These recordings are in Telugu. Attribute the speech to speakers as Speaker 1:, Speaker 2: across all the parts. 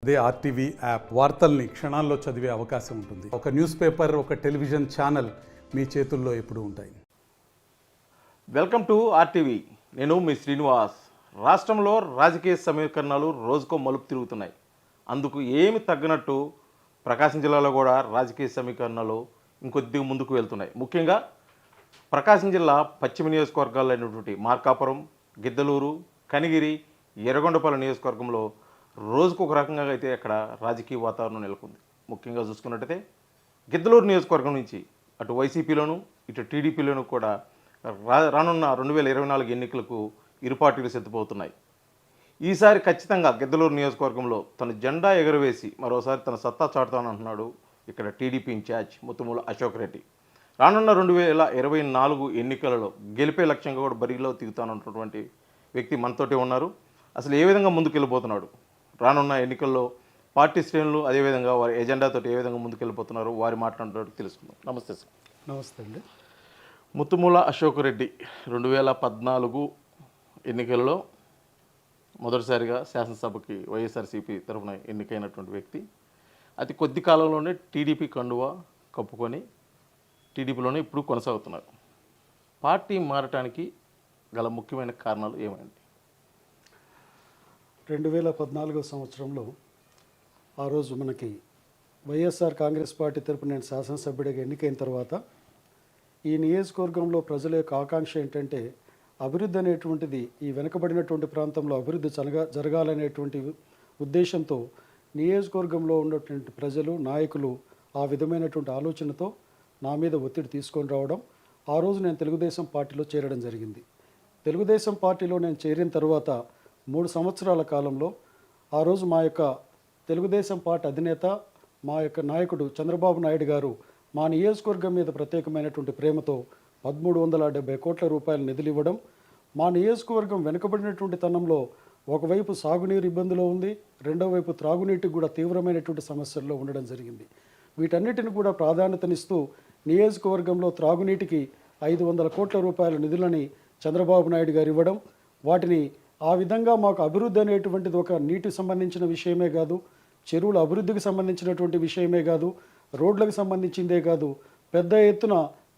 Speaker 1: అదే ఆర్టీవీ యాప్ వార్తల్ని క్షణాల్లో చదివే అవకాశం ఉంటుంది. ఒక న్యూస్ పేపర్, ఒక టెలివిజన్ ఛానల్ మీ చేతుల్లో ఎప్పుడూ ఉంటాయి.
Speaker 2: Welcome to RTV. నేను మీ శ్రీనివాస్. రాష్ట్రంలో రాజకీయ సమీకరణాలు రోజుకో మలుపు తిరుగుతున్నాయి. అందుకు ఏమి తగ్గనట్టు ప్రకాశం జిల్లాలో కూడా రాజకీయ సమీకరణాలు ఇంకొద్దిగా ముందుకు వెళ్తున్నాయి. ముఖ్యంగా ప్రకాశం జిల్లా పశ్చిమ నియోజకవర్గాల్లో అయినటువంటి మార్కాపురం, గిద్దలూరు, కనిగిరి, ఎర్రగొండపాలెం నియోజకవర్గంలో రోజుకు ఒక రకంగా అయితే అక్కడ రాజకీయ వాతావరణం నెలకొంది. ముఖ్యంగా చూసుకున్నట్టయితే గిద్దలూరు నియోజకవర్గం నుంచి అటు వైసీపీలోను ఇటు టీడీపీలోను కూడా రానున్న 2024 ఎన్నికలకు ఇరు పార్టీలు సిద్ధమవుతున్నాయి. ఈసారి ఖచ్చితంగా గిద్దలూరు నియోజకవర్గంలో తన జెండా ఎగరవేసి మరోసారి తన సత్తా చాటుతానంటున్నాడు ఇక్కడ టీడీపీ ఇన్ఛార్జ్ ముత్తుమూల అశోక్ రెడ్డి. రానున్న 2024 ఎన్నికలలో గెలిపే లక్ష్యంగా కూడా బరిలో దిగుతానంటున్నటువంటి వ్యక్తి మనతోటి ఉన్నారు. అసలు ఏ విధంగా ముందుకెళ్ళిపోతున్నాడు, రానున్న ఎన్నికల్లో పార్టీ శ్రేణులు అదేవిధంగా వారి ఎజెండాతో ఏ విధంగా ముందుకెళ్ళిపోతున్నారు, వారి మాట్లాడుతూ తెలుసుకుందాం. నమస్తే సార్.
Speaker 1: నమస్తే అండి.
Speaker 2: ముత్తుమూల అశోక్ రెడ్డి 2014 ఎన్నికల్లో మొదటిసారిగా శాసనసభకి వైఎస్ఆర్సీపీ తరఫున ఎన్నికైనటువంటి వ్యక్తి. అతి కొద్ది కాలంలోనే టీడీపీ కండువా కప్పుకొని టీడీపీలోనే ఇప్పుడు కొనసాగుతున్నారు. పార్టీ మారటానికి గల ముఖ్యమైన కారణాలు ఏమైంది?
Speaker 3: 2014 సంవత్సరంలో ఆ రోజు మనకి వైఎస్ఆర్ కాంగ్రెస్ పార్టీ తరపున నేను శాసనసభ్యుడిగా ఎన్నికైన తర్వాత ఈ నియోజకవర్గంలో ప్రజల యొక్క ఆకాంక్ష ఏంటంటే అభివృద్ధి అనేటువంటిది ఈ వెనుకబడినటువంటి ప్రాంతంలో అభివృద్ధి జరగాలనేటువంటి ఉద్దేశంతో నియోజకవర్గంలో ఉన్నటువంటి ప్రజలు, నాయకులు ఆ విధమైనటువంటి ఆలోచనతో నా మీద ఒత్తిడి తీసుకొని రావడం, ఆ రోజు నేను తెలుగుదేశం పార్టీలో చేరడం జరిగింది. తెలుగుదేశం పార్టీలో నేను చేరిన తర్వాత 3 సంవత్సరాల కాలంలో ఆ రోజు మా యొక్క తెలుగుదేశం పార్టీ అధినేత, మా యొక్క నాయకుడు చంద్రబాబు నాయుడు గారు మా నియోజకవర్గం మీద ప్రత్యేకమైనటువంటి ప్రేమతో 1370 కోట్ల రూపాయల నిధులు ఇవ్వడం, మా నియోజకవర్గం వెనుకబడినటువంటి తనంలో ఒకవైపు సాగునీరు ఇబ్బందిలో ఉంది, రెండో వైపు త్రాగునీటికి కూడా తీవ్రమైనటువంటి సమస్యల్లో ఉండడం జరిగింది. వీటన్నిటిని కూడా ప్రాధాన్యతనిస్తూ నియోజకవర్గంలో త్రాగునీటికి 500 కోట్ల రూపాయల నిధులని చంద్రబాబు నాయుడు గారు ఇవ్వడం, వాటిని ఆ విధంగా మాకు అభివృద్ధి అనేటువంటిది ఒక నీటికి సంబంధించిన విషయమే కాదు, చెరువుల అభివృద్ధికి సంబంధించినటువంటి విషయమే కాదు, రోడ్లకు సంబంధించిందే కాదు, పెద్ద ఎత్తున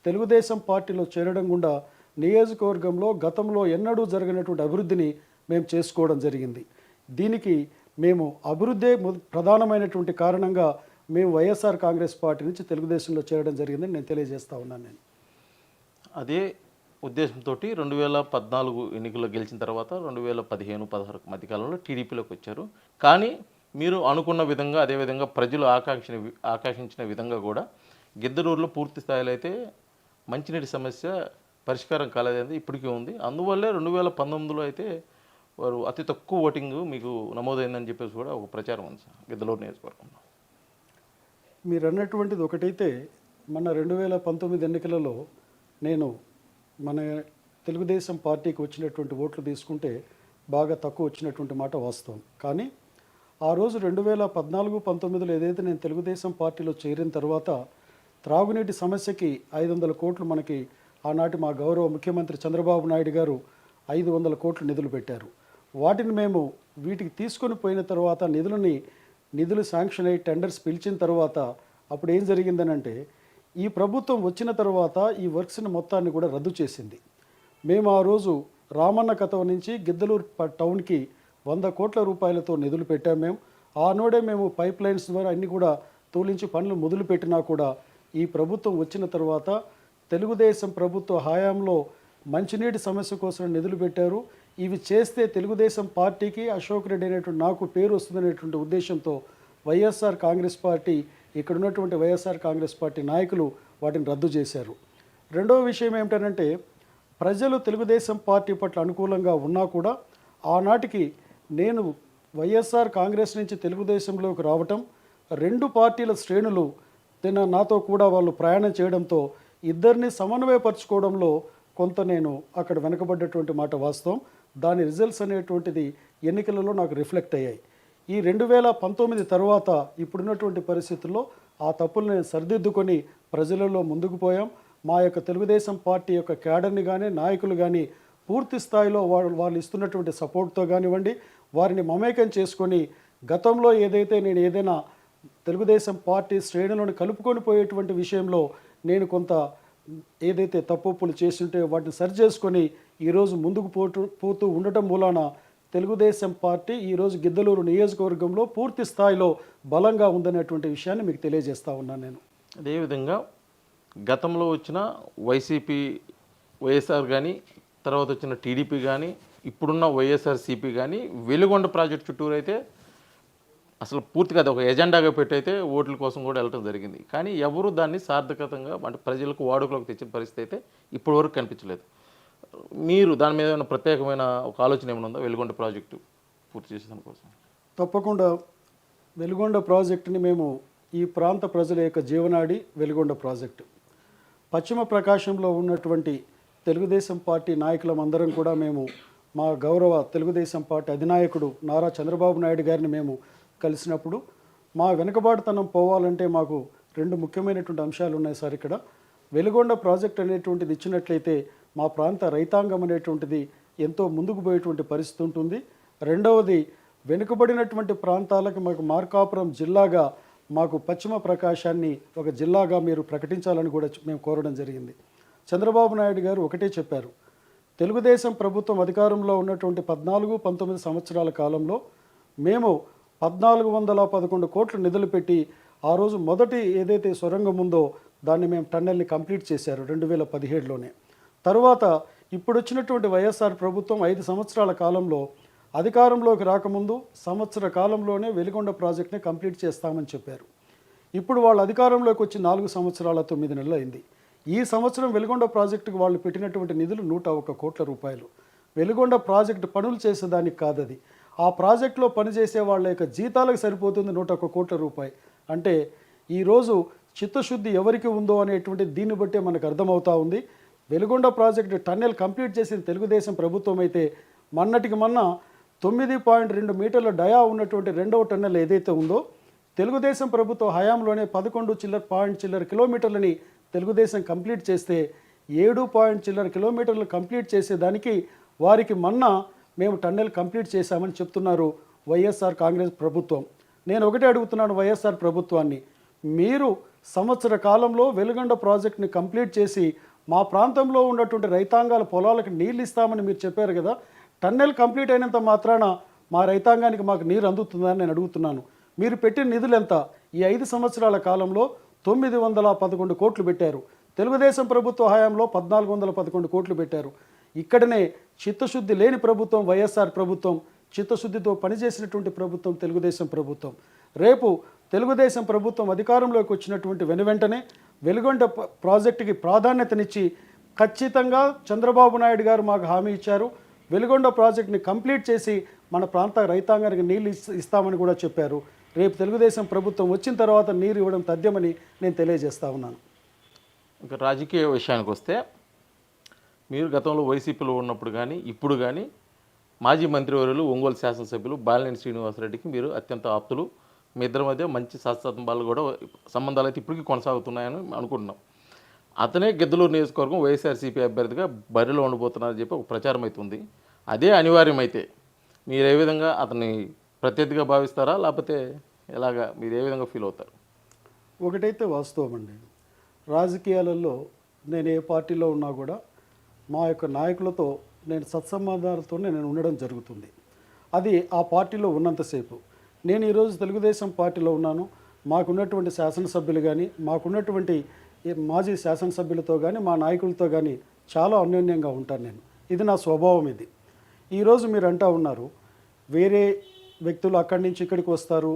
Speaker 3: తెలుగుదేశం పార్టీలో చేరడం గుండా నియోజకవర్గంలో గతంలో ఎన్నడూ జరిగినటువంటి అభివృద్ధిని మేము చేసుకోవడం జరిగింది. దీనికి మేము అభివృద్ధే ప్రధానమైనటువంటి కారణంగా మేము వైఎస్ఆర్ కాంగ్రెస్ పార్టీ నుంచి తెలుగుదేశంలో చేరడం జరిగిందని నేను తెలియజేస్తా ఉన్నాను. నేను
Speaker 2: అదే ఉద్దేశంతో 2014 ఎన్నికల్లో గెలిచిన తర్వాత 2015-16 మధ్యకాలంలో టీడీపీలోకి వచ్చారు. కానీ మీరు అనుకున్న విధంగా అదేవిధంగా ప్రజలు ఆకాంక్షించిన విధంగా కూడా గిద్దలూరులో పూర్తి స్థాయిలో అయితే మంచినీటి సమస్య పరిష్కారం కాలేదని ఇప్పటికీ ఉంది. అందువల్లే 2019లో అయితే వారు అతి తక్కువ ఓటింగ్ మీకు నమోదైందని చెప్పేసి కూడా ఒక ప్రచారం ఉంది సార్ గిద్దలూరు నియోజకవర్గంలో.
Speaker 3: మీరు అన్నటువంటిది ఒకటైతే మన 2019 ఎన్నికలలో నేను మన తెలుగుదేశం పార్టీకి వచ్చినటువంటి ఓట్లు తీసుకుంటే బాగా తక్కువ వచ్చినటువంటి మాట వాస్తవం. కానీ ఆ రోజు 2014-19లో ఏదైతే నేను తెలుగుదేశం పార్టీలో చేరిన తర్వాత త్రాగునీటి సమస్యకి 500 కోట్లు మనకి ఆనాటి మా గౌరవ ముఖ్యమంత్రి చంద్రబాబు నాయుడు గారు 500 కోట్లు నిధులు పెట్టారు. వాటిని మేము వీటికి తీసుకొని పోయిన తర్వాత నిధులు శాంక్షన్ అయ్యి టెండర్స్ పిలిచిన తర్వాత అప్పుడు ఏం జరిగిందనంటే ఈ ప్రభుత్వం వచ్చిన తర్వాత ఈ వర్క్స్ని మొత్తాన్ని కూడా రద్దు చేసింది. మేము ఆ రోజు రామన్న కథవ నుంచి గిద్దలూరు టౌన్కి 100 కోట్ల రూపాయలతో నిధులు పెట్టాము. మేము పైప్ లైన్స్ ద్వారా అన్ని కూడా తోలించి పనులు మొదలుపెట్టినా కూడా ఈ ప్రభుత్వం వచ్చిన తర్వాత తెలుగుదేశం ప్రభుత్వ హయాంలో మంచినీటి సమస్య కోసం నిధులు పెట్టారు. ఇవి చేస్తే తెలుగుదేశం పార్టీకి అశోక్ రెడ్డి అనేటువంటి నాకు పేరు వస్తుందనేటువంటి ఉద్దేశంతో వైఎస్ఆర్ కాంగ్రెస్ పార్టీ ఇక్కడ ఉన్నటువంటి వైఎస్ఆర్ కాంగ్రెస్ పార్టీ నాయకులు వాటిని రద్దు చేశారు. రెండవ విషయం ఏమిటంటే ప్రజలు తెలుగుదేశం పార్టీ పట్ల అనుకూలంగా ఉన్నా కూడా ఆనాటికి నేను వైఎస్ఆర్ కాంగ్రెస్ నుంచి తెలుగుదేశంలోకి రావటం, 2 పార్టీల శ్రేణులు నాతో కూడా వాళ్ళు ప్రయాణం చేయడంతో ఇద్దరిని సమన్వయపరచుకోవడంలో కొంత నేను అక్కడ వెనకబడ్డటువంటి మాట వాస్తవం. దాని రిజల్ట్స్ అనేటువంటిది ఎన్నికలలో నాకు రిఫ్లెక్ట్ అయ్యాయి. ఈ 2019 తర్వాత ఇప్పుడున్నటువంటి పరిస్థితుల్లో ఆ తప్పులను సరిదిద్దుకొని ప్రజలలో ముందుకు పోయాం. మా యొక్క తెలుగుదేశం పార్టీ యొక్క క్యాడర్ని కానీ నాయకులు కానీ పూర్తి స్థాయిలో వాళ్ళు ఇస్తున్నటువంటి సపోర్ట్తో కానివ్వండి, వారిని మమేకం చేసుకొని గతంలో ఏదైతే నేను ఏదైనా తెలుగుదేశం పార్టీ శ్రేణులను కలుపుకొని పోయేటువంటి విషయంలో నేను కొంత ఏదైతే తప్పులు చేస్తుంటే వాటిని సరి చేసుకొని ఈరోజు ముందుకు పోతూ ఉండటం మూలాన తెలుగుదేశం పార్టీ ఈరోజు గిద్దలూరు నియోజకవర్గంలో పూర్తి స్థాయిలో బలంగా ఉందనేటువంటి విషయాన్ని మీకు తెలియజేస్తా ఉన్నాను నేను.
Speaker 2: అదేవిధంగా గతంలో వచ్చిన వైఎస్ఆర్ కానీ తర్వాత వచ్చిన టీడీపీ కానీ ఇప్పుడున్న వైఎస్ఆర్సీపీ కానీ వెలుగొండ ప్రాజెక్ట్ చుట్టూరు అయితే అసలు పూర్తిగా అది ఒక ఎజెండాగా పెట్టయితే ఓట్ల కోసం కూడా వెళ్ళడం జరిగింది. కానీ ఎవరు దాన్ని సార్థకతంగా అంటే ప్రజలకు వాడుకలోకి తెచ్చిన పరిస్థితి అయితే ఇప్పటి వరకు కనిపించలేదు. మీరు దాని మీద ఏమైనా ప్రత్యేకమైన ఒక ఆలోచన ఏమైనా ఉందా వెలుగొండ ప్రాజెక్టు పూర్తి చేసేదాని కోసం?
Speaker 3: తప్పకుండా వెలుగొండ ప్రాజెక్టుని మేము ఈ ప్రాంత ప్రజల యొక్క జీవనాడి వెలుగొండ ప్రాజెక్టు. పశ్చిమ ప్రకాశంలో ఉన్నటువంటి తెలుగుదేశం పార్టీ నాయకులమందరం కూడా మేము మా గౌరవ తెలుగుదేశం పార్టీ అధినాయకుడు నారా చంద్రబాబు నాయుడు గారిని మేము కలిసినప్పుడు మా వెనుకబాటుతనం పోవాలంటే మాకు రెండు ముఖ్యమైనటువంటి అంశాలు ఉన్నాయి సార్. ఇక్కడ వెలుగొండ ప్రాజెక్ట్ అనేటువంటిది ఇచ్చినట్లయితే మా ప్రాంత రైతాంగం అనేటువంటిది ఎంతో ముందుకు పోయేటువంటి పరిస్థితి ఉంటుంది. రెండవది వెనుకబడినటువంటి ప్రాంతాలకు మాకు మార్కాపురం జిల్లాగా మాకు పశ్చిమ ప్రకాశాన్ని ఒక జిల్లాగా మీరు ప్రకటించాలని కూడా మేము కోరడం జరిగింది. చంద్రబాబు నాయుడు గారు ఒకటే చెప్పారు, తెలుగుదేశం ప్రభుత్వం అధికారంలో ఉన్నటువంటి 14-19 సంవత్సరాల కాలంలో మేము 1411 కోట్లు నిధులు పెట్టి ఆ రోజు మొదటి ఏదైతే సొరంగం ఉందో దాన్ని మేము టన్నెల్ని కంప్లీట్ చేశారు 2017లోనే. తరువాత ఇప్పుడు వచ్చినటువంటి వైఎస్ఆర్ ప్రభుత్వం 5 సంవత్సరాల కాలంలో అధికారంలోకి రాకముందు సంవత్సర కాలంలోనే వెలుగొండ ప్రాజెక్ట్ని కంప్లీట్ చేస్తామని చెప్పారు. ఇప్పుడు వాళ్ళు అధికారంలోకి వచ్చి 4 సంవత్సరాల 9 నెలలు అయింది. ఈ సంవత్సరం వెలుగొండ ప్రాజెక్టుకు వాళ్ళు పెట్టినటువంటి నిధులు 101 కోట్ల రూపాయలు. వెలుగొండ ప్రాజెక్టు పనులు చేసేదానికి కాదది, ఆ ప్రాజెక్టులో పనిచేసే వాళ్ళ యొక్క జీతాలకు సరిపోతుంది 101 కోట్ల రూపాయలు. అంటే ఈరోజు చిత్తశుద్ధి ఎవరికి ఉందో అనేటువంటి దీన్ని బట్టే మనకు అర్థమవుతా ఉంది. వెలుగొండ ప్రాజెక్టు టన్నెల్ కంప్లీట్ చేసిన తెలుగుదేశం ప్రభుత్వం అయితే మొన్నటికి మొన్న 9.2 మీటర్ల డయా ఉన్నటువంటి రెండవ టన్నెల్ ఏదైతే ఉందో తెలుగుదేశం ప్రభుత్వ హయాంలోనే 11 కిలోమీటర్లని తెలుగుదేశం కంప్లీట్ చేస్తే 7 కిలోమీటర్లు కంప్లీట్ చేసేదానికి వారికి మొన్న మేము టన్నెల్ కంప్లీట్ చేశామని చెప్తున్నారు వైఎస్ఆర్ కాంగ్రెస్ ప్రభుత్వం. నేను ఒకటే అడుగుతున్నాను వైఎస్ఆర్ ప్రభుత్వాన్ని, మీరు సంవత్సర కాలంలో వెలుగొండ ప్రాజెక్ట్ని కంప్లీట్ చేసి మా ప్రాంతంలో ఉన్నటువంటి రైతాంగాల పొలాలకు నీళ్ళు ఇస్తామని మీరు చెప్పారు కదా, టన్నెల్ కంప్లీట్ అయినంత మాత్రాన మా రైతాంగానికి మాకు నీరు అందుతుందని నేను అడుగుతున్నాను. మీరు పెట్టిన నిధులు ఎంత? ఈ 5 సంవత్సరాల కాలంలో 911 కోట్లు పెట్టారు. తెలుగుదేశం ప్రభుత్వ హయాంలో 1411 కోట్లు పెట్టారు. ఇక్కడనే చిత్తశుద్ధి లేని ప్రభుత్వం వైఎస్ఆర్ ప్రభుత్వం, చిత్తశుద్ధితో పనిచేసినటువంటి ప్రభుత్వం తెలుగుదేశం ప్రభుత్వం. రేపు తెలుగుదేశం ప్రభుత్వం అధికారంలోకి వచ్చినటువంటి వెనువెంటనే వెలుగొండ ప్రాజెక్టుకి ప్రాధాన్యతనిచ్చి ఖచ్చితంగా చంద్రబాబు నాయుడు గారు మాకు హామీ ఇచ్చారు, వెలుగొండ ప్రాజెక్ట్ని కంప్లీట్ చేసి మన ప్రాంత రైతాంగానికి నీళ్ళు ఇస్తామని కూడా చెప్పారు. రేపు తెలుగుదేశం ప్రభుత్వం వచ్చిన తర్వాత నీరు ఇవ్వడం తథ్యమని నేను తెలియజేస్తా ఉన్నాను.
Speaker 2: ఇంకా రాజకీయ విషయానికి వస్తే మీరు గతంలో వైసీపీలో ఉన్నప్పుడు కానీ ఇప్పుడు కానీ మాజీ మంత్రివర్యులు ఒంగోలు శాసనసభ్యులు బాలినేని శ్రీనివాసరెడ్డికి మీరు అత్యంత ఆప్తులు. మీ ఇద్దరి మధ్య మంచి శాస్త్రసంబంధాలు కూడా సంబంధాలు అయితే ఇప్పటికీ కొనసాగుతున్నాయని అనుకుంటున్నాం. అతనే గిద్దలూరు నియోజకవర్గం వైఎస్ఆర్సీపీ అభ్యర్థిగా బరిలో ఉండబోతున్నారని చెప్పి ఒక ప్రచారం అవుతుంది. అదే అనివార్యమైతే మీరు ఏ విధంగా అతన్ని ప్రత్యర్థిగా భావిస్తారా, లేకపోతే ఎలాగా మీరు ఏ విధంగా ఫీల్ అవుతారు?
Speaker 3: ఒకటైతే వాస్తవం అండి, రాజకీయాలలో నేను ఏ పార్టీలో ఉన్నా కూడా మా యొక్క నాయకులతో నేను సత్సంబంధాలతోనే నేను ఉండడం జరుగుతుంది. అది ఆ పార్టీలో ఉన్నంతసేపు. నేను ఈరోజు తెలుగుదేశం పార్టీలో ఉన్నాను, మాకున్నటువంటి శాసనసభ్యులు కానీ మాకున్నటువంటి మాజీ శాసనసభ్యులతో కానీ మా నాయకులతో కానీ చాలా అన్యోన్యంగా ఉంటాను నేను. ఇది నా స్వభావం. ఇది ఈరోజు మీరు అంటూ ఉన్నారు వేరే వ్యక్తులు అక్కడి నుంచి ఇక్కడికి వస్తారు,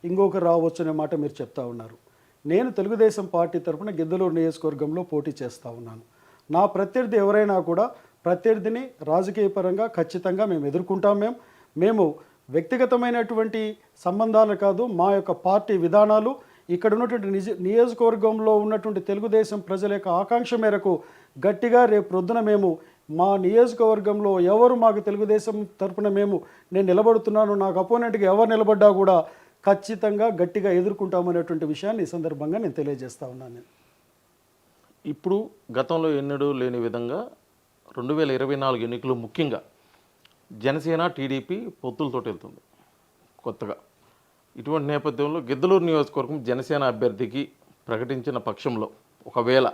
Speaker 3: ఇంకొకరు రావచ్చు అనే మాట మీరు చెప్తా ఉన్నారు. నేను తెలుగుదేశం పార్టీ తరఫున గిద్దలూరు నియోజకవర్గంలో పోటీ చేస్తూ ఉన్నాను. నా ప్రత్యర్థి ఎవరైనా కూడా ప్రత్యర్థిని రాజకీయ పరంగా ఖచ్చితంగా మేము ఎదుర్కొంటాం. మేము వ్యక్తిగతమైనటువంటి సంబంధాలు కాదు, మా యొక్క పార్టీ విధానాలు ఇక్కడ ఉన్నటువంటి నియోజకవర్గంలో ఉన్నటువంటి తెలుగుదేశం ప్రజల యొక్క ఆకాంక్ష మేరకు గట్టిగా రేపు ప్రొద్దున మేము మా నియోజకవర్గంలో ఎవరు మాకు తెలుగుదేశం తరఫున నేను నిలబడుతున్నాను, నాకు అపోనెంట్గా ఎవరు నిలబడ్డా కూడా ఖచ్చితంగా గట్టిగా ఎదుర్కొంటామనేటువంటి విషయాన్ని ఈ సందర్భంగా నేను తెలియజేస్తా ఉన్నాను.
Speaker 2: ఇప్పుడు గతంలో ఎన్నడూ లేని విధంగా 2024 ఎన్నికలు ముఖ్యంగా జనసేన టీడీపీ పొత్తులతో వెళ్తుంది కొత్తగా. ఇటువంటి నేపథ్యంలో గిద్దలూరు నియోజకవర్గం జనసేన అభ్యర్థికి ప్రకటించిన పక్షంలో ఒకవేళ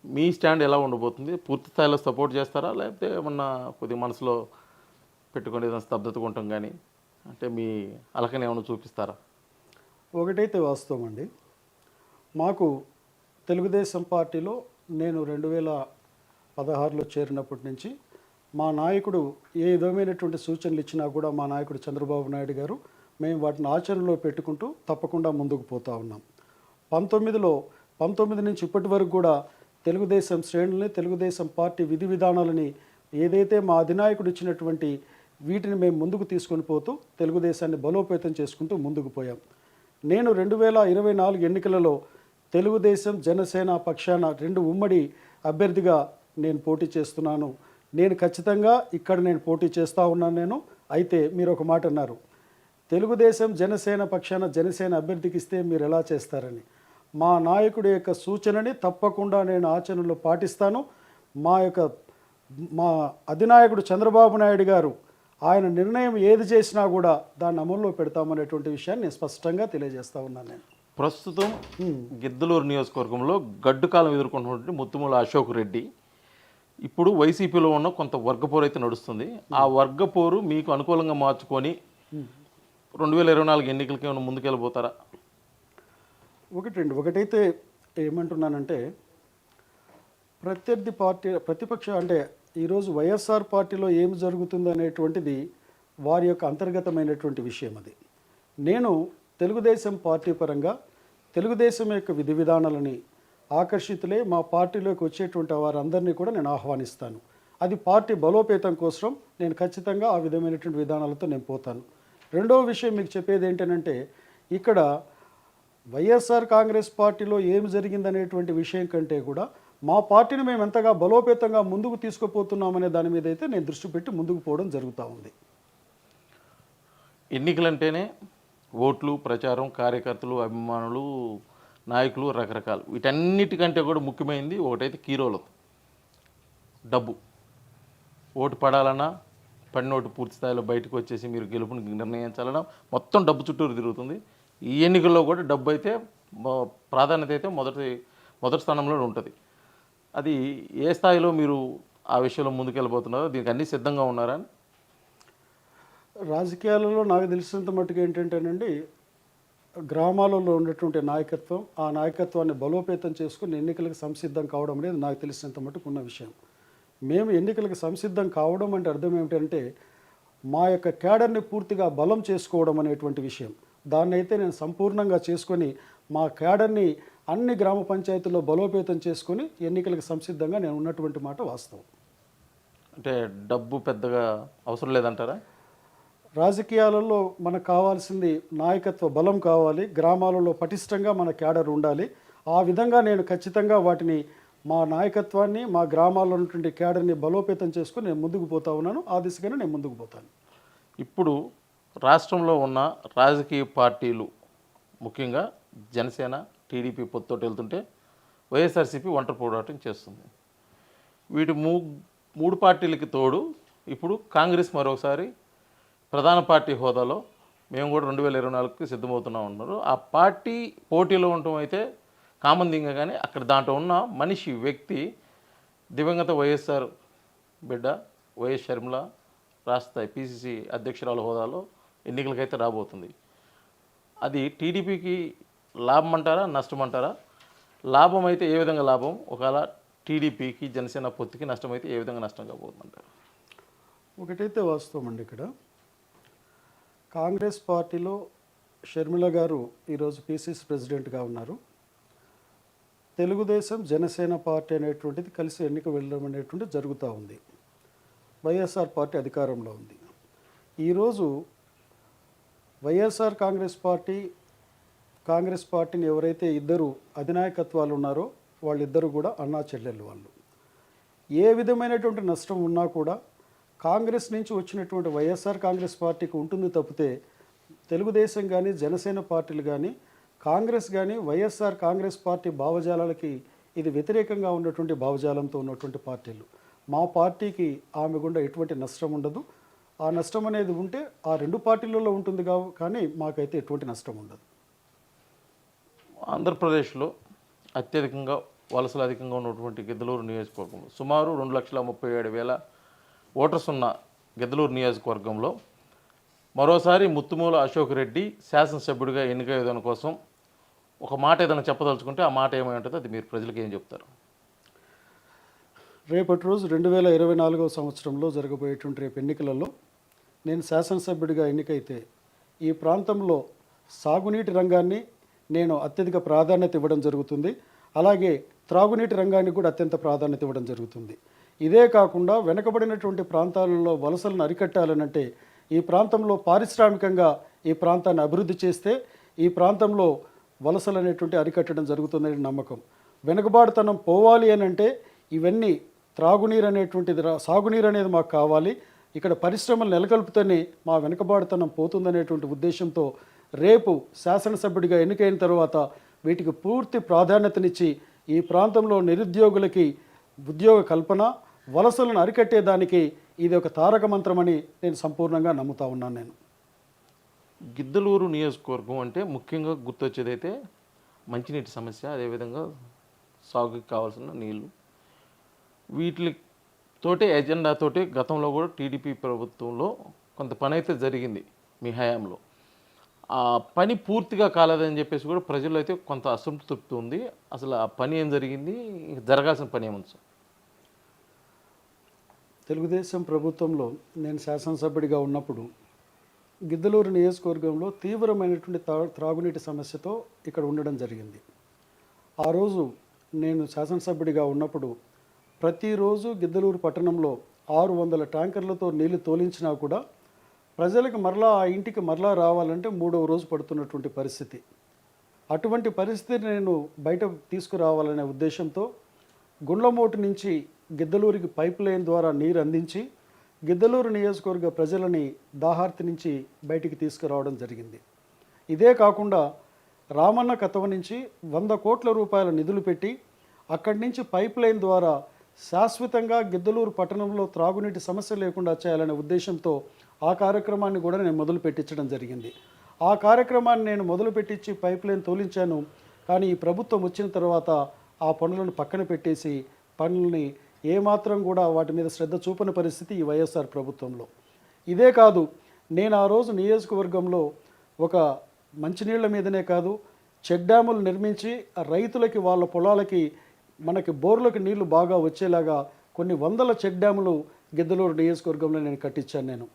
Speaker 2: మీ స్టాండ్ ఎలా ఉండబోతుంది? పూర్తి స్థాయిలో సపోర్ట్ చేస్తారా, లేకపోతే ఏమన్నా కొద్దిగా మనసులో పెట్టుకుని ఏదైనా స్తబ్దతగా ఉంటాం కానీ అంటే మీ అలకని ఏమైనా చూపిస్తారా?
Speaker 3: ఒకటైతే వాస్తవం అండి, మాకు తెలుగుదేశం పార్టీలో నేను 2016లో చేరినప్పటి నుంచి మా నాయకుడు ఏ విధమైనటువంటి సూచనలు ఇచ్చినా కూడా మా నాయకుడు చంద్రబాబు నాయుడు గారు మేము వాటిని ఆచరణలో పెట్టుకుంటూ తప్పకుండా ముందుకు పోతా ఉన్నాం. 19 నుంచి ఇప్పటి వరకు కూడా తెలుగుదేశం శ్రేణుల్ని, తెలుగుదేశం పార్టీ విధి విధానాలని ఏదైతే మా అధినాయకుడు ఇచ్చినటువంటి వీటిని మేము ముందుకు తీసుకొని పోతూ తెలుగుదేశాన్ని బలోపేతం చేసుకుంటూ ముందుకు పోయాం. నేను 2024 ఎన్నికలలో తెలుగుదేశం జనసేన పక్షాన 2 ఉమ్మడి అభ్యర్థిగా నేను పోటీ చేస్తున్నాను. నేను ఖచ్చితంగా ఇక్కడ నేను పోటీ చేస్తూ ఉన్నాను. అయితే మీరు ఒక మాట అన్నారు, తెలుగుదేశం జనసేన పక్షాన జనసేన అభ్యర్థికి ఇస్తే మీరు ఎలా చేస్తారని. మా నాయకుడి యొక్క సూచనని తప్పకుండా నేను ఆచరణలో పాటిస్తాను. మా అధినాయకుడు చంద్రబాబు నాయుడు గారు ఆయన నిర్ణయం ఏది చేసినా కూడా దాన్ని అమల్లో పెడతామనేటువంటి విషయాన్ని నేను స్పష్టంగా తెలియజేస్తా ఉన్నాను. నేను
Speaker 2: ప్రస్తుతం గిద్దలూరు నియోజకవర్గంలో గడ్డు కాలం ఎదుర్కొంటున్నటువంటి ముత్తుమూల అశోక్ రెడ్డి ఇప్పుడు వైసీపీలో ఉన్న కొంత వర్గపోరు అయితే నడుస్తుంది. ఆ వర్గపోరు మీకు అనుకూలంగా మార్చుకొని 2024 ఎన్నికలకి ఏమైనా ముందుకెళ్ళిపోతారా?
Speaker 3: ఒకటైతే ఏమంటున్నానంటే, ప్రత్యర్థి పార్టీ ప్రతిపక్ష అంటే ఈరోజు వైఎస్ఆర్ పార్టీలో ఏమి జరుగుతుంది అనేటువంటిది వారి యొక్క అంతర్గతమైనటువంటి విషయం. అది నేను తెలుగుదేశం పార్టీ పరంగా తెలుగుదేశం యొక్క విధి విధానాలని ఆకర్షితులే మా పార్టీలోకి వచ్చేటువంటి వారందరినీ కూడా నేను ఆహ్వానిస్తాను. అది పార్టీ బలోపేతం కోసం నేను ఖచ్చితంగా ఆ విధమైనటువంటి విధానాలతో నేను పోతాను. రెండవ విషయం మీకు చెప్పేది ఏంటంటే, ఇక్కడ వైఎస్ఆర్ కాంగ్రెస్ పార్టీలో ఏమి జరిగిందనేటువంటి విషయం కంటే కూడా మా పార్టీని మేము ఎంతగా బలోపేతంగా ముందుకు తీసుకుపోతున్నామనే దాని మీద అయితే నేను దృష్టి పెట్టి ముందుకు పోవడం జరుగుతూ ఉంది.
Speaker 2: ఎన్నికలంటేనే ఓట్లు, ప్రచారం, కార్యకర్తలు, అభిమానులు, నాయకులు రకరకాలు. వీటన్నిటికంటే కూడా ముఖ్యమైనది ఒకటైతే కీరోలు డబ్బు. ఓటు పడాలన్నా పడినోటు పూర్తి స్థాయిలో బయటకు వచ్చేసి మీరు గెలుపుని నిర్ణయించాలన్నా మొత్తం డబ్బు చుట్టూరు తిరుగుతుంది. ఈ ఎన్నికల్లో కూడా డబ్బు అయితే ప్రాధాన్యత అయితే మొదటి స్థానంలో ఉంటుంది. అది ఏ స్థాయిలో మీరు ఆ విషయంలో ముందుకెళ్ళిపోతున్నారో, దీనికి అన్నీ సిద్ధంగా ఉన్నారా?
Speaker 3: రాజకీయాలలో నాకు తెలిసినంత మట్టుకు ఏంటంటేనండి, గ్రామాలలో ఉన్నటువంటి నాయకత్వం, ఆ నాయకత్వాన్ని బలోపేతం చేసుకుని ఎన్నికలకు సంసిద్ధం కావడం అనేది నాకు తెలిసినంత మట్టుకు ఉన్న విషయం. మేము ఎన్నికలకు సంసిద్ధం కావడం అంటే అర్థం ఏమిటంటే, మా యొక్క క్యాడర్ని పూర్తిగా బలం చేసుకోవడం అనేటువంటి విషయం. దాన్ని అయితే నేను సంపూర్ణంగా చేసుకొని మా క్యాడర్ని అన్ని గ్రామ పంచాయతీల్లో బలోపేతం చేసుకొని ఎన్నికలకు సంసిద్ధంగా నేను ఉన్నటువంటి మాట వాస్తవం.
Speaker 2: అంటే డబ్బు పెద్దగా అవసరం లేదంటారా?
Speaker 3: రాజకీయాలలో మనకు కావాల్సింది నాయకత్వ బలం కావాలి, గ్రామాలలో పటిష్టంగా మన క్యాడర్ ఉండాలి. ఆ విధంగా నేను ఖచ్చితంగా వాటిని మా నాయకత్వాన్ని, మా గ్రామాల్లో ఉన్నటువంటి క్యాడర్ని బలోపేతం చేసుకుని నేను ముందుకు పోతా ఉన్నాను. ఆ దిశగానే నేను ముందుకు పోతాను.
Speaker 2: ఇప్పుడు రాష్ట్రంలో ఉన్న రాజకీయ పార్టీలు ముఖ్యంగా జనసేన, టీడీపీ పొత్తుతో వెళ్తుంటే వైఎస్ఆర్సీపీ ఒంటరి పోరాటం చేస్తుంది. వీటి మూడు పార్టీలకి తోడు ఇప్పుడు కాంగ్రెస్ మరోసారి ప్రధాన పార్టీ హోదాలో మేము కూడా 2024కి సిద్ధమవుతున్నాం ఉన్నారు. ఆ పార్టీ పోటీలో ఉండటం అయితే కామన్ థింగ్, కానీ అక్కడ దాంట్లో ఉన్న మనిషి, వ్యక్తి దివంగత వైఎస్ఆర్ బిడ్డ వైఎస్ షర్మిల రాష్ట్ర పిసిసి అధ్యక్షురాల హోదాలో ఎన్నికలకైతే రాబోతుంది. అది టీడీపీకి లాభం అంటారా, నష్టం అంటారా? లాభం అయితే ఏ విధంగా లాభం? ఒకవేళ టీడీపీకి జనసేన పొత్తుకి నష్టం అయితే ఏ విధంగా నష్టం కాబోతుందంటారు?
Speaker 3: ఒకటైతే వాస్తవం అండి, ఇక్కడ కాంగ్రెస్ పార్టీలో షర్మిల గారు ఈరోజు పిసిసి ప్రెసిడెంట్గా ఉన్నారు. తెలుగుదేశం, జనసేన పార్టీ అనేటువంటిది కలిసి ఎన్నిక వెళ్ళడం అనేటువంటిది జరుగుతూ ఉంది. వైఎస్ఆర్ పార్టీ అధికారంలో ఉంది. ఈరోజు వైఎస్ఆర్ కాంగ్రెస్ పార్టీని ఎవరైతే ఇద్దరు అధినాయకత్వాలు ఉన్నారో వాళ్ళిద్దరూ కూడా అన్నా చెల్లెళ్ళు. వాళ్ళు ఏ విధమైనటువంటి నష్టం ఉన్నా కూడా కాంగ్రెస్ నుంచి వచ్చినటువంటి వైఎస్ఆర్ కాంగ్రెస్ పార్టీకి ఉంటుంది తప్పితే తెలుగుదేశం కానీ, జనసేన పార్టీలు కానీ, కాంగ్రెస్ కానీ వైఎస్ఆర్ కాంగ్రెస్ పార్టీ భావజాలాలకి ఇది వ్యతిరేకంగా ఉన్నటువంటి భావజాలంతో ఉన్నటువంటి పార్టీలు. మా పార్టీకి ఆమె గుండా ఎటువంటి నష్టం ఉండదు. ఆ నష్టం అనేది ఉంటే ఆ రెండు పార్టీలలో ఉంటుంది కానీ మాకైతే ఎటువంటి నష్టం ఉండదు.
Speaker 2: ఆంధ్రప్రదేశ్లో అత్యధికంగా వలసలు అధికంగా ఉన్నటువంటి గిద్దలూరు నియోజకవర్గంలో సుమారు 2,37,000 ఓటర్స్ ఉన్న గిద్దలూరు నియోజకవర్గంలో మరోసారి ముత్తుమూల అశోక్ రెడ్డి శాసనసభ్యుడిగా ఎన్నికయ్యేదాని కోసం ఒక మాట ఏదైనా చెప్పదలుచుకుంటే ఆ మాట ఏమై ఉంటుందో అది మీరు ప్రజలకు ఏం చెప్తారు?
Speaker 3: రేపటి రోజు 2024 సంవత్సరంలో జరగబోయేటువంటి రేపు ఎన్నికలలో నేను శాసనసభ్యుడిగా ఎన్నికైతే ఈ ప్రాంతంలో సాగునీటి రంగాన్ని నేను అత్యధిక ప్రాధాన్యత ఇవ్వడం జరుగుతుంది. అలాగే త్రాగునీటి రంగానికి కూడా అత్యంత ప్రాధాన్యత ఇవ్వడం జరుగుతుంది. ఇదే కాకుండా వెనుకబడినటువంటి ప్రాంతాలలో వలసలను అరికట్టాలనంటే ఈ ప్రాంతంలో పారిశ్రామికంగా ఈ ప్రాంతాన్ని అభివృద్ధి చేస్తే ఈ ప్రాంతంలో వలసలు అనేటువంటి అరికట్టడం జరుగుతుందని నమ్మకం. వెనుకబాటుతనం పోవాలి అని అంటే ఇవన్నీ త్రాగునీరు అనేటువంటిది సాగునీరు అనేది మాకు కావాలి. ఇక్కడ పరిశ్రమలు నెలకొల్పుతూనే మా వెనుకబాటుతనం పోతుందనేటువంటి ఉద్దేశంతో రేపు శాసనసభ్యుడిగా ఎన్నికైన తర్వాత వీటికి పూర్తి ప్రాధాన్యతనిచ్చి ఈ ప్రాంతంలో నిరుద్యోగులకి ఉద్యోగ కల్పన, వలసలను అరికట్టేదానికి ఇది ఒక తారక మంత్రమని నేను సంపూర్ణంగా నమ్ముతా ఉన్నాను. నేను
Speaker 2: గిద్దలూరు నియోజకవర్గం అంటే ముఖ్యంగా గుర్తొచ్చేదైతే మంచినీటి సమస్య, అదేవిధంగా సాగుకి కావాల్సిన నీళ్లు, వీటితోటి ఎజెండాతోటి గతంలో కూడా టీడీపీ ప్రభుత్వంలో కొంత పని అయితే జరిగింది మీ హయాంలో. ఆ పని పూర్తిగా కాలేదని చెప్పేసి కూడా ప్రజల్లో అయితే కొంత అసంతృప్తి ఉంది. అసలు ఆ పని ఏం జరిగింది, జరగాల్సిన పని ఏముంది సార్?
Speaker 3: తెలుగుదేశం ప్రభుత్వంలో నేను శాసనసభ్యుడిగా ఉన్నప్పుడు గిద్దలూరు నియోజకవర్గంలో తీవ్రమైనటువంటి త్రాగునీటి సమస్యతో ఇక్కడ ఉండడం జరిగింది. ఆ రోజు నేను శాసనసభ్యుడిగా ఉన్నప్పుడు ప్రతిరోజు గిద్దలూరు పట్టణంలో 600 ట్యాంకర్లతో నీళ్లు తోలించినా కూడా ప్రజలకు మరలా ఆ ఇంటికి మరలా రావాలంటే 3వ రోజు పడుతున్నటువంటి పరిస్థితి. అటువంటి పరిస్థితిని నేను బయట తీసుకురావాలనే ఉద్దేశంతో గుండ్లమోటు నుంచి గిద్దలూరుకి పైప్ లైన్ ద్వారా నీరు అందించి గిద్దలూరు నియోజకవర్గ ప్రజలని దాహార్తి నుంచి బయటికి తీసుకురావడం జరిగింది. ఇదే కాకుండా రామన్న కతవ నుంచి 100 కోట్ల రూపాయల నిధులు పెట్టి అక్కడి నుంచి పైప్ లైన్ ద్వారా శాశ్వతంగా గిద్దలూరు పట్టణంలో త్రాగునీటి సమస్య లేకుండా చేయాలనే ఉద్దేశంతో ఆ కార్యక్రమాన్ని కూడా నేను మొదలు పెట్టించడం జరిగింది. ఆ కార్యక్రమాన్ని నేను మొదలు పెట్టించి పైప్ లైన్ తోలించాను. కానీ ఈ ప్రభుత్వం వచ్చిన తర్వాత ఆ పనులను పక్కన పెట్టేసి పనులని ఏమాత్రం కూడా వాటి మీద శ్రద్ధ చూపని పరిస్థితి ఈ వైఎస్ఆర్ ప్రభుత్వంలో. ఇదే కాదు, నేను ఆ రోజు నియోజకవర్గంలో ఒక మంచినీళ్ల మీదనే కాదు చెక్ డ్యాములు నిర్మించి రైతులకి వాళ్ళ పొలాలకి మనకి బోర్లకు నీళ్లు బాగా వచ్చేలాగా కొన్ని వందల చెక్ డ్యాములు గిద్దలూరు నియోజకవర్గంలో నేను కట్టించాను.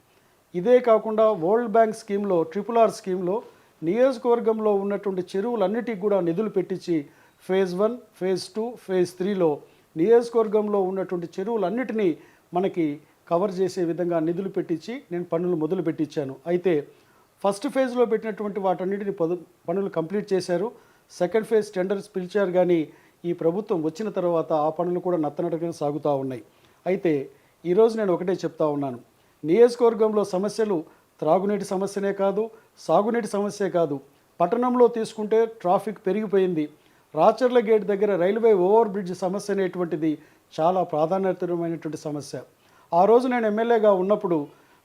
Speaker 3: ఇదే కాకుండా వరల్డ్ బ్యాంక్ స్కీమ్లో RRR స్కీమ్లో నియోజకవర్గంలో ఉన్నటువంటి చెరువులన్నిటికీ కూడా నిధులు పెట్టించి ఫేజ్ 1, ఫేజ్ 2, ఫేజ్ 3లో నియోజకవర్గంలో ఉన్నటువంటి చెరువులన్నిటినీ మనకి కవర్ చేసే విధంగా నిధులు పెట్టించి నేను పనులు మొదలు పెట్టించాను. అయితే ఫస్ట్ ఫేజ్లో పెట్టినటువంటి వాటన్నిటిని పనులు కంప్లీట్ చేశారు. సెకండ్ ఫేజ్ టెండర్స్ పిలిచారు, కానీ ఈ ప్రభుత్వం వచ్చిన తర్వాత ఆ పనులు కూడా నత్తనడకగా సాగుతూ ఉన్నాయి. అయితే ఈరోజు నేను ఒకటే చెప్తా ఉన్నాను, నియోజకవర్గంలో సమస్యలు త్రాగునీటి సమస్యనే కాదు, సాగునీటి సమస్యే కాదు. పట్టణంలో తీసుకుంటే ట్రాఫిక్ పెరిగిపోయింది. రాచర్ల గేట్ దగ్గర రైల్వే ఓవర్ బ్రిడ్జ్ సమస్య అనేటువంటిది చాలా ప్రాధాన్యతమైనటువంటి సమస్య. ఆ రోజు నేను ఎమ్మెల్యేగా ఉన్నప్పుడు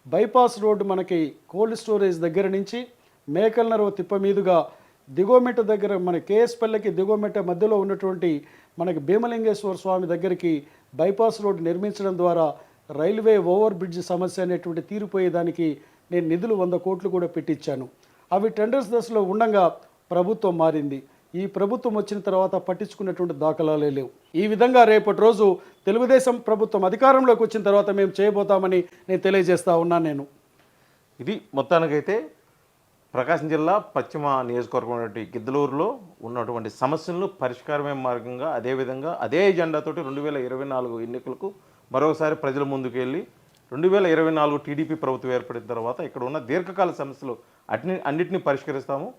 Speaker 3: బైపాస్ రోడ్డు మనకి కోల్డ్ స్టోరేజ్ దగ్గర నుంచి మేకల్నరవ తిప్ప మీదుగా దిగోమెట్ట దగ్గర మన కేఎస్పల్లెకి దిగోమెట్ట మధ్యలో ఉన్నటువంటి మనకి భీమలింగేశ్వర స్వామి దగ్గరికి బైపాస్ రోడ్డు నిర్మించడం ద్వారా రైల్వే ఓవర్ బ్రిడ్జ్ సమస్య అనేటువంటి తీరిపోయేదానికి నేను నిధులు 100 కోట్లు కూడా పెట్టించాను. అవి టెండర్స్ దశలో ఉండగా ప్రభుత్వం మారింది. ఈ ప్రభుత్వం వచ్చిన తర్వాత పట్టించుకున్నటువంటి దాఖలాలే లేవు. ఈ విధంగా రేపటి రోజు తెలుగుదేశం ప్రభుత్వం అధికారంలోకి వచ్చిన తర్వాత మేము చేయబోతామని నేను తెలియజేస్తా ఉన్నాను.
Speaker 2: ఇది మొత్తానికైతే ప్రకాశం జిల్లా పశ్చిమ నియోజకవర్గం గిద్దలూరులో ఉన్నటువంటి సమస్యలను పరిష్కారమే మార్గంగా అదేవిధంగా అదే ఎజెండాతోటి 2024 ఎన్నికలకు మరోసారి ప్రజల ముందుకు వెళ్ళి 2024 టీడీపీ ప్రభుత్వం ఏర్పడిన తర్వాత ఇక్కడ ఉన్న దీర్ఘకాల సమస్యలు అన్నిటినీ పరిష్కరిస్తాము.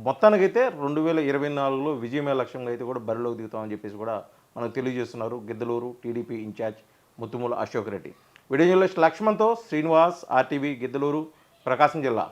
Speaker 2: మొత్తానికైతే 2024లో విజయమే లక్ష్యంగా అయితే కూడా బరిలోకి దిగుతామని చెప్పేసి కూడా మనకు తెలియజేస్తున్నారు Giddalur TDP in charge Muthumula Ashok Reddy. Video journalist లక్ష్మణ్తో శ్రీనివాస్, RTV గిద్దలూరు, ప్రకాశం జిల్లా.